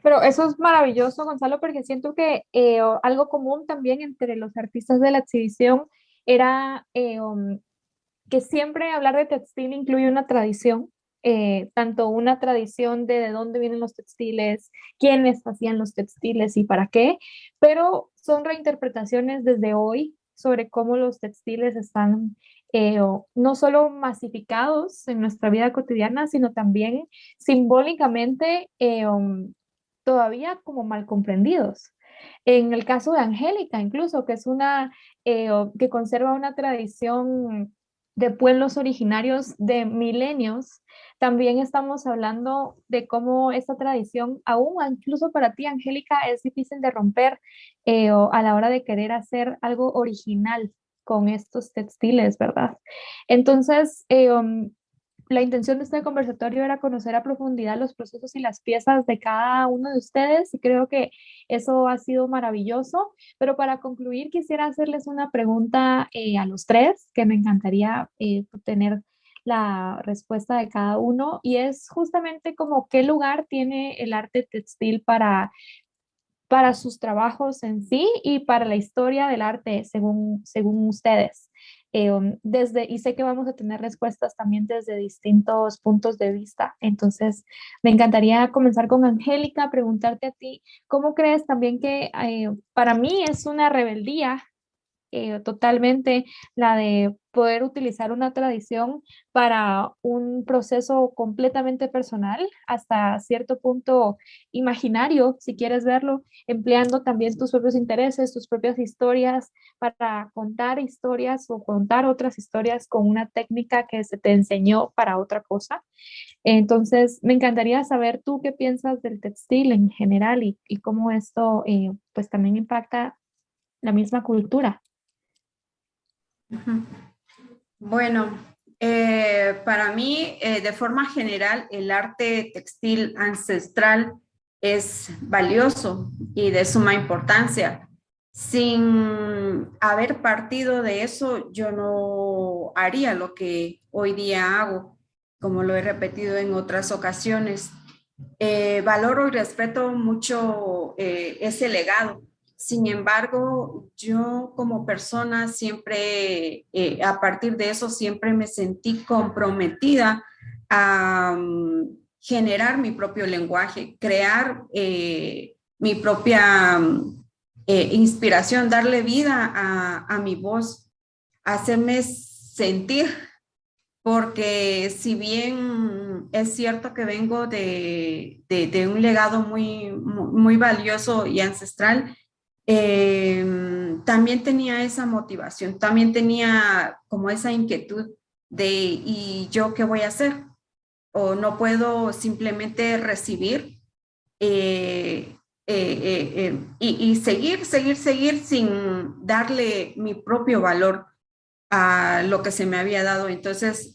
Pero eso es maravilloso, Gonzalo, porque siento que algo común también entre los artistas de la exhibición era que siempre hablar de textil incluye una tradición, tanto una tradición de dónde vienen los textiles, quiénes hacían los textiles y para qué, pero son reinterpretaciones desde hoy sobre cómo los textiles están no solo masificados en nuestra vida cotidiana, sino también simbólicamente todavía como mal comprendidos. En el caso de Angélica, incluso, que es que conserva una tradición de pueblos originarios de milenios, también estamos hablando de cómo esta tradición, aún incluso para ti, Angélica, es difícil de romper a la hora de querer hacer algo original con estos textiles, ¿verdad? Entonces, la intención de este conversatorio era conocer a profundidad los procesos y las piezas de cada uno de ustedes y creo que eso ha sido maravilloso. Pero para concluir, quisiera hacerles una pregunta a los tres, que me encantaría tener la respuesta de cada uno y es justamente como qué lugar tiene el arte textil para sus trabajos en sí y para la historia del arte según ustedes. Y sé que vamos a tener respuestas también desde distintos puntos de vista. Entonces, me encantaría comenzar con Angélica, preguntarte a ti, ¿cómo crees también que para mí es una rebeldía totalmente la de poder utilizar una tradición para un proceso completamente personal, hasta cierto punto imaginario, si quieres verlo, empleando también tus propios intereses, tus propias historias para contar historias o contar otras historias con una técnica que se te enseñó para otra cosa? Entonces, me encantaría saber tú qué piensas del textil en general y cómo esto pues también impacta la misma cultura. Bueno, para mí, de forma general, el arte textil ancestral es valioso y de suma importancia. Sin haber partido de eso, yo no haría lo que hoy día hago, como lo he repetido en otras ocasiones. Valoro y respeto mucho ese legado. Sin embargo, yo como persona siempre, a partir de eso, siempre me sentí comprometida a generar mi propio lenguaje, crear mi propia inspiración, darle vida a mi voz, hacerme sentir, porque si bien es cierto que vengo de un legado muy valioso y ancestral, también tenía esa motivación, también tenía como esa inquietud de, ¿y yo qué voy a hacer? O no puedo simplemente recibir y seguir sin darle mi propio valor a lo que se me había dado. Entonces,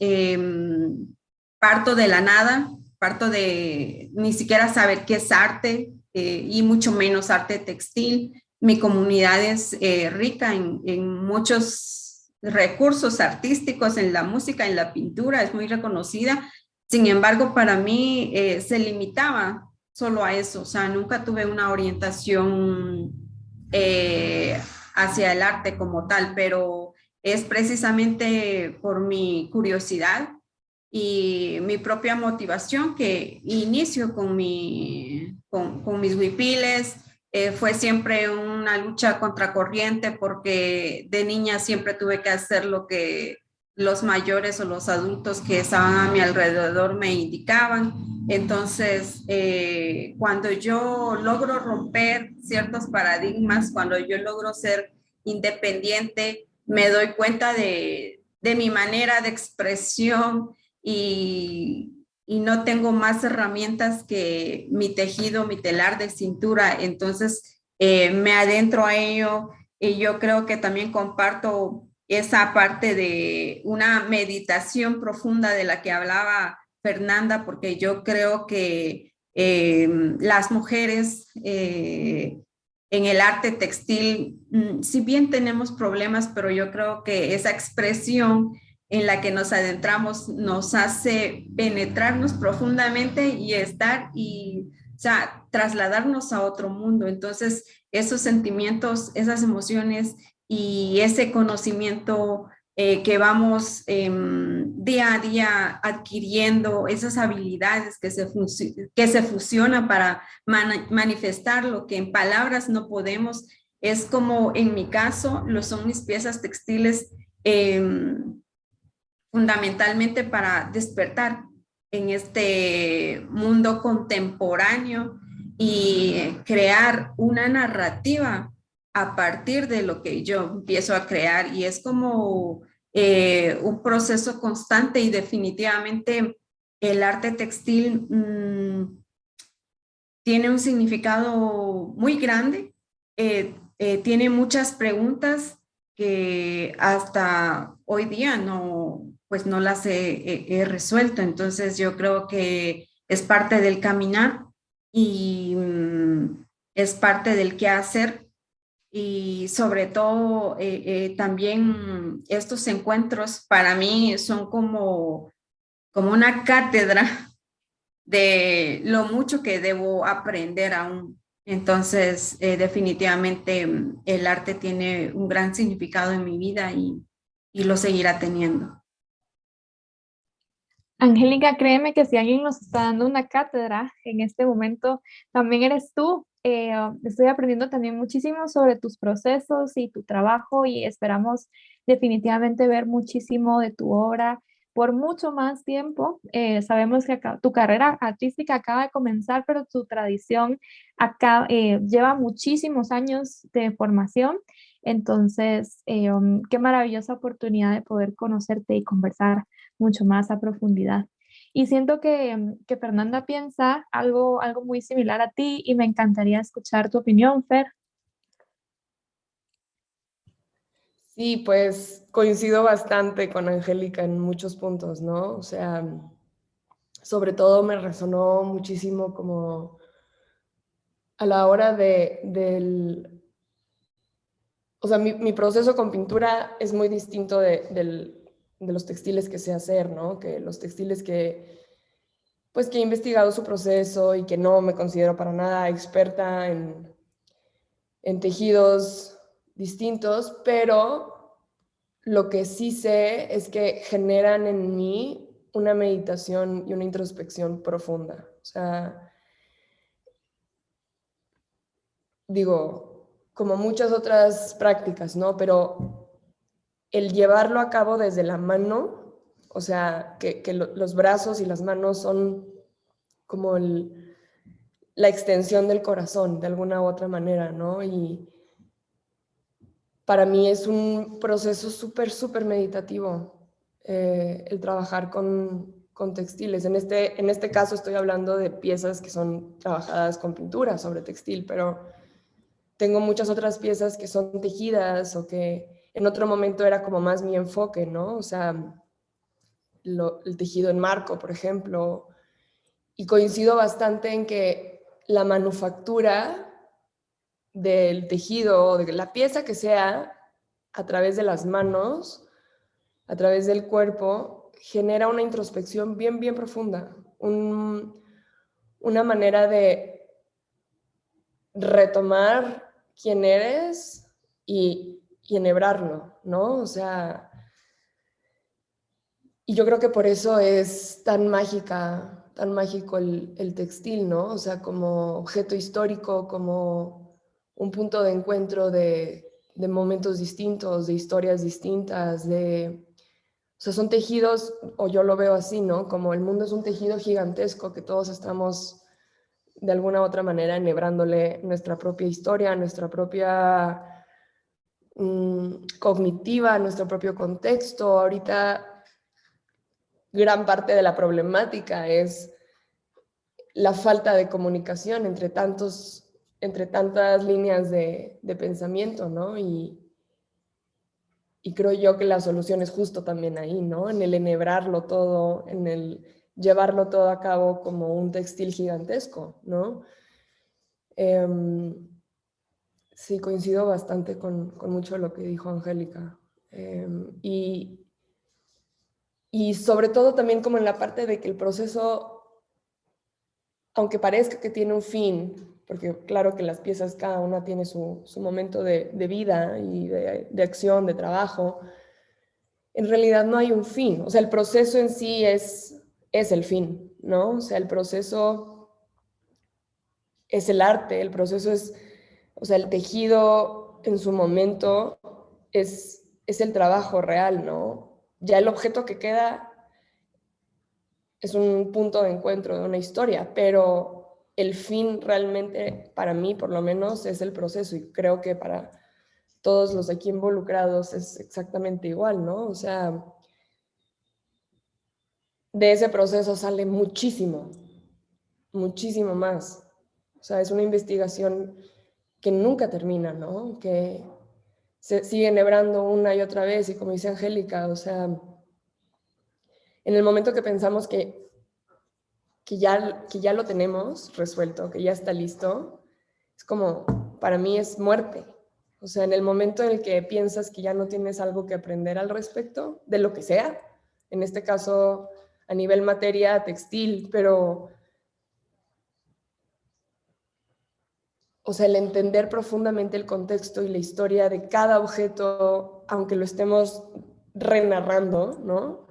parto de la nada, parto de ni siquiera saber qué es arte y mucho menos arte textil. Mi comunidad es rica en muchos recursos artísticos, en la música, en la pintura, es muy reconocida. Sin embargo, para mí se limitaba solo a eso, o sea, nunca tuve una orientación hacia el arte como tal, pero es precisamente por mi curiosidad y mi propia motivación que inicio con mis huipiles. Fue siempre una lucha contracorriente porque de niña siempre tuve que hacer los mayores o los adultos que estaban a mi alrededor me indicaban. Entonces, cuando yo logro romper ciertos paradigmas, cuando yo logro ser independiente, me doy cuenta de mi manera de expresión y no tengo más herramientas que mi tejido, mi telar de cintura. Entonces, me adentro a ello y yo creo que también comparto esa parte de una meditación profunda de la que hablaba Fernanda, porque yo creo que las mujeres en el arte textil, si bien tenemos problemas, pero yo creo que esa expresión en la que nos adentramos nos hace penetrarnos profundamente y estar y, o sea, trasladarnos a otro mundo. Entonces, esos sentimientos, esas emociones y ese conocimiento que vamos día a día adquiriendo, esas habilidades que se fusionan para manifestar lo que en palabras no podemos, es como en mi caso, lo son mis piezas textiles. Fundamentalmente para despertar en este mundo contemporáneo y crear una narrativa a partir de lo que yo empiezo a crear. Y es como un proceso constante y definitivamente el arte textil tiene un significado muy grande, tiene muchas preguntas que hasta hoy día pues no las he resuelto. Entonces yo creo que es parte del caminar y es parte del qué hacer y sobre todo también estos encuentros para mí son como una cátedra de lo mucho que debo aprender aún. Entonces, definitivamente el arte tiene un gran significado en mi vida y lo seguirá teniendo. Angélica, créeme que si alguien nos está dando una cátedra en este momento, también eres tú. Estoy aprendiendo también muchísimo sobre tus procesos y tu trabajo y esperamos definitivamente ver muchísimo de tu obra por mucho más tiempo. Sabemos que tu carrera artística acaba de comenzar, pero tu tradición lleva muchísimos años de formación. Entonces, qué maravillosa oportunidad de poder conocerte y conversar mucho más a profundidad. Y siento que Fernanda piensa algo muy similar a ti y me encantaría escuchar tu opinión, Fer. Sí, pues coincido bastante con Angélica en muchos puntos, ¿no? O sea, sobre todo me resonó muchísimo como a la hora o sea, mi proceso con pintura es muy distinto de los textiles que sé hacer, ¿no? Que los textiles pues que he investigado su proceso y que no me considero para nada experta en tejidos distintos, pero lo que sí sé es que generan en mí una meditación y una introspección profunda. O sea, digo, como muchas otras prácticas, ¿no? Pero el llevarlo a cabo desde la mano, o sea, que los brazos y las manos son como la extensión del corazón, de alguna u otra manera, ¿no? Y para mí es un proceso súper, súper meditativo el trabajar con textiles. En este caso estoy hablando de piezas que son trabajadas con pintura sobre textil, pero tengo muchas otras piezas que son tejidas o que en otro momento era como más mi enfoque, ¿no? O sea, el tejido en marco, por ejemplo. Y coincido bastante en que la manufactura del tejido o de la pieza que sea, a través de las manos, a través del cuerpo, genera una introspección bien, bien profunda, una manera de retomar quién eres y enhebrarlo, ¿no? O sea, y yo creo que por eso es tan tan mágico el textil, ¿no? O sea, como objeto histórico, como un punto de encuentro de momentos distintos, de historias distintas, de sea, son tejidos, o yo lo veo así, ¿no? Como el mundo es un tejido gigantesco que todos estamos de alguna u otra manera enhebrándole nuestra propia historia, nuestra propia cognitiva, nuestro propio contexto. Ahorita gran parte de la problemática es la falta de comunicación entre tantas líneas de pensamiento, ¿no? Y creo yo que la solución es justo también ahí, ¿no? En el enhebrarlo todo, en el llevarlo todo a cabo como un textil gigantesco, ¿no? Sí, coincido bastante con mucho de lo que dijo Angélica. Y, y sobre todo también como en la parte de que el proceso, aunque parezca que tiene un fin, porque claro que las piezas cada una tiene su momento de vida y de acción, de trabajo, en realidad no hay un fin. O sea, el proceso en sí es el fin, ¿no? O sea, el proceso es el arte, el proceso es, o sea, el tejido en su momento es el trabajo real, ¿no? Ya el objeto que queda es un punto de encuentro de una historia, pero el fin realmente, para mí por lo menos, es el proceso y creo que para todos los aquí involucrados es exactamente igual, ¿no? O sea, de ese proceso sale muchísimo, muchísimo más. O sea, es una investigación que nunca termina, ¿no? Que se sigue enhebrando una y otra vez y como dice Angélica, o sea, en el momento que pensamos que ya lo tenemos resuelto, que ya está listo, es como, para mí es muerte. O sea, en el momento en el que piensas que ya no tienes algo que aprender al respecto, de lo que sea, en este caso a nivel materia, textil, pero, o sea, el entender profundamente el contexto y la historia de cada objeto, aunque lo estemos renarrando, ¿no?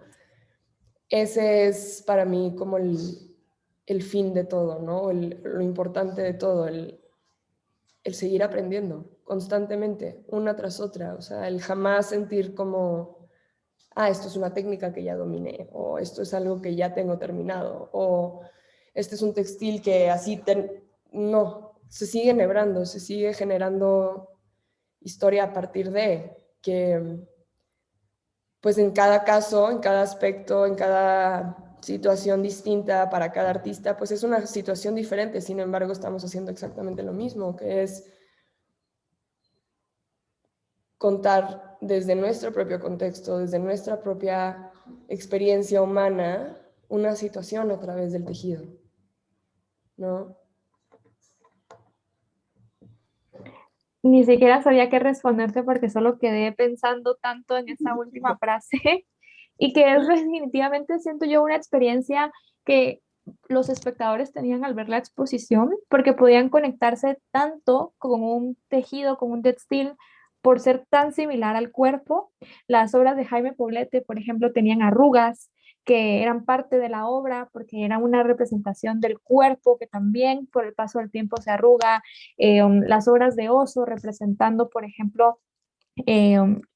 Ese es para mí como el fin de todo, ¿no? Lo importante de todo, el seguir aprendiendo constantemente, una tras otra, o sea, el jamás sentir como, esto es una técnica que ya dominé, o esto es algo que ya tengo terminado, o este es un textil que no, se sigue enhebrando, se sigue generando historia a partir de que, pues en cada caso, en cada aspecto, en cada situación distinta para cada artista, pues es una situación diferente, sin embargo estamos haciendo exactamente lo mismo, que es contar desde nuestro propio contexto, desde nuestra propia experiencia humana, una situación a través del tejido, ¿no? Ni siquiera sabía qué responderte porque solo quedé pensando tanto en esa última frase y que es definitivamente, siento yo, una experiencia que los espectadores tenían al ver la exposición porque podían conectarse tanto con un tejido, con un textil, por ser tan similar al cuerpo. Las obras de Jaime Poblete, por ejemplo, tenían arrugas que eran parte de la obra porque era una representación del cuerpo que también por el paso del tiempo se arruga. Las obras de Oso representando, por ejemplo,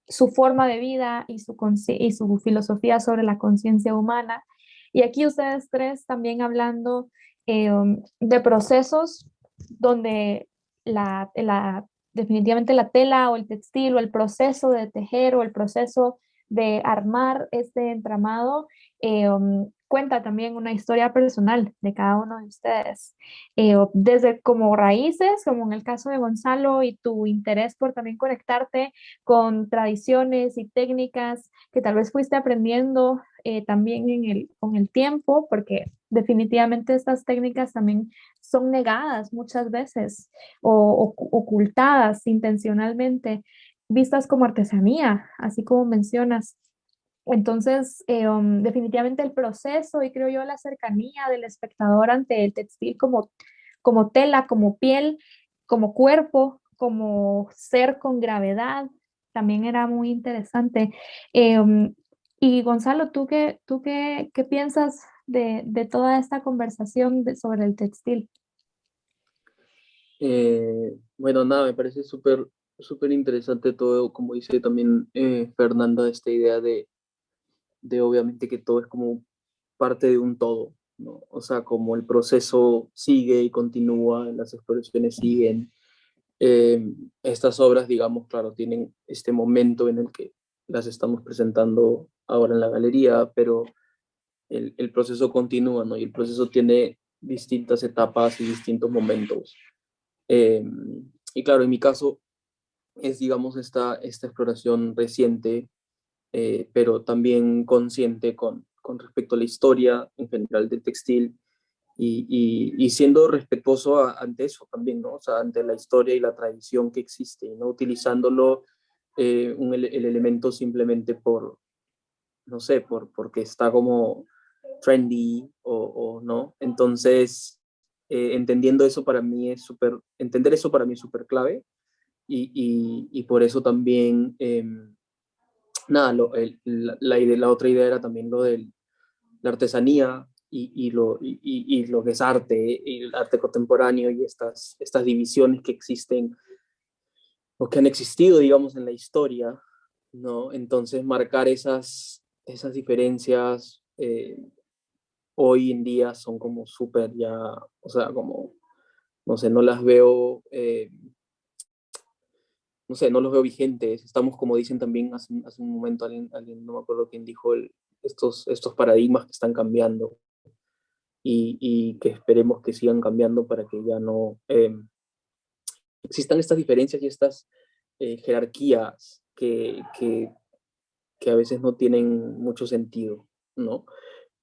su forma de vida y su filosofía sobre la conciencia humana. Y aquí ustedes tres también hablando de procesos donde definitivamente la tela o el textil o el proceso de tejer o el proceso de armar este entramado cuenta también una historia personal de cada uno de ustedes, desde como raíces, como en el caso de Gonzalo, y tu interés por también conectarte con tradiciones y técnicas que tal vez fuiste aprendiendo también con el tiempo, porque definitivamente estas técnicas también son negadas muchas veces o ocultadas intencionalmente, vistas como artesanía, así como mencionas. Entonces, definitivamente el proceso y creo yo la cercanía del espectador ante el textil como tela, como piel, como cuerpo, como ser con gravedad, también era muy interesante. Y Gonzalo, ¿qué piensas de toda esta conversación sobre el textil? Bueno, nada, me parece súper interesante todo, como dice también Fernanda, esta idea de obviamente que todo es como parte de un todo, ¿no? O sea, como el proceso sigue y continúa, las exploraciones siguen. Estas obras, digamos, claro, tienen este momento en el que las estamos presentando ahora en la galería, pero el proceso continúa, ¿no? Y el proceso tiene distintas etapas y distintos momentos. Eh, y claro, en mi caso es, digamos, esta exploración reciente, pero también consciente con respecto a la historia en general del textil y siendo respetuoso ante eso también, ¿no? O sea, ante la historia y la tradición que existe, y no utilizándolo el elemento simplemente por, no sé, porque está como trendy o no. Entonces, entendiendo eso para mí es súper, entender eso para mí es súper clave y por eso también, nada, la otra idea era también lo de la artesanía y lo que es arte, y el arte contemporáneo y estas divisiones que existen o que han existido, digamos, en la historia, ¿no? Entonces, marcar esas diferencias hoy en día son como súper ya, o sea, como, no sé, no las veo, no sé, no los veo vigentes. Estamos, como dicen también hace un momento, alguien, no me acuerdo quién dijo, estos paradigmas que están cambiando y que esperemos que sigan cambiando para que ya no existan estas diferencias y estas jerarquías que a veces no tienen mucho sentido, ¿no?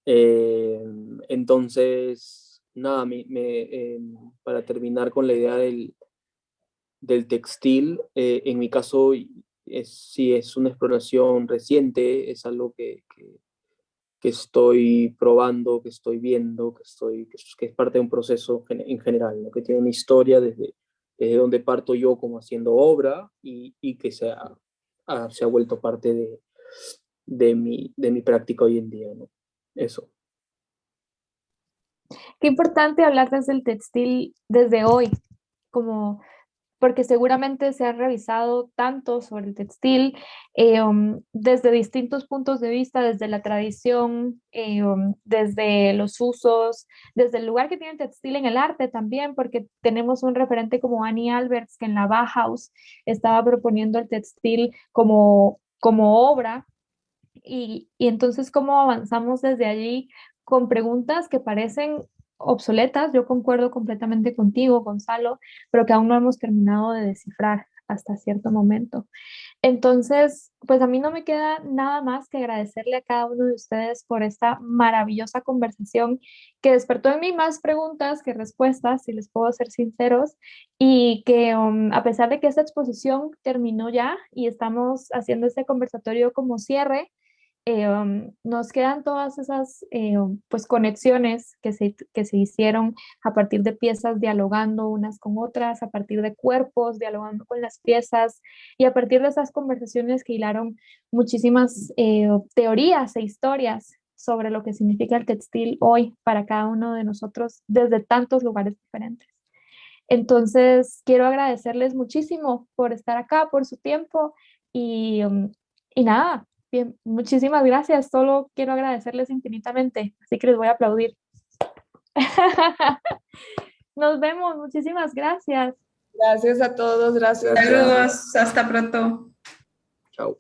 Eh, entonces, nada, para terminar con la idea del textil, en mi caso sí es una exploración reciente, es algo que estoy probando, que estoy viendo, que es parte de un proceso en general, ¿no? Que tiene una historia desde donde parto yo como haciendo obra y que se ha vuelto parte de mi práctica hoy en día, ¿no? Eso. Qué importante hablar desde el textil desde hoy, como porque seguramente se ha revisado tanto sobre el textil desde distintos puntos de vista, desde la tradición, desde los usos, desde el lugar que tiene el textil en el arte también, porque tenemos un referente como Annie Alberts, que en la Bauhaus estaba proponiendo el textil como obra, y entonces cómo avanzamos desde allí con preguntas que parecen obsoletas. Yo concuerdo completamente contigo, Gonzalo, pero que aún no hemos terminado de descifrar hasta cierto momento. Entonces, pues a mí no me queda nada más que agradecerle a cada uno de ustedes por esta maravillosa conversación que despertó en mí más preguntas que respuestas, si les puedo ser sinceros, y que a pesar de que esta exposición terminó ya y estamos haciendo este conversatorio como cierre, nos quedan todas esas pues conexiones que se hicieron a partir de piezas dialogando unas con otras, a partir de cuerpos dialogando con las piezas y a partir de esas conversaciones que hilaron muchísimas teorías e historias sobre lo que significa el textil hoy para cada uno de nosotros desde tantos lugares diferentes. Entonces, quiero agradecerles muchísimo por estar acá, por su tiempo y nada, bien, muchísimas gracias. Solo quiero agradecerles infinitamente, así que les voy a aplaudir. Nos vemos, muchísimas gracias. Gracias a todos, gracias. Saludos, hasta pronto. Chao.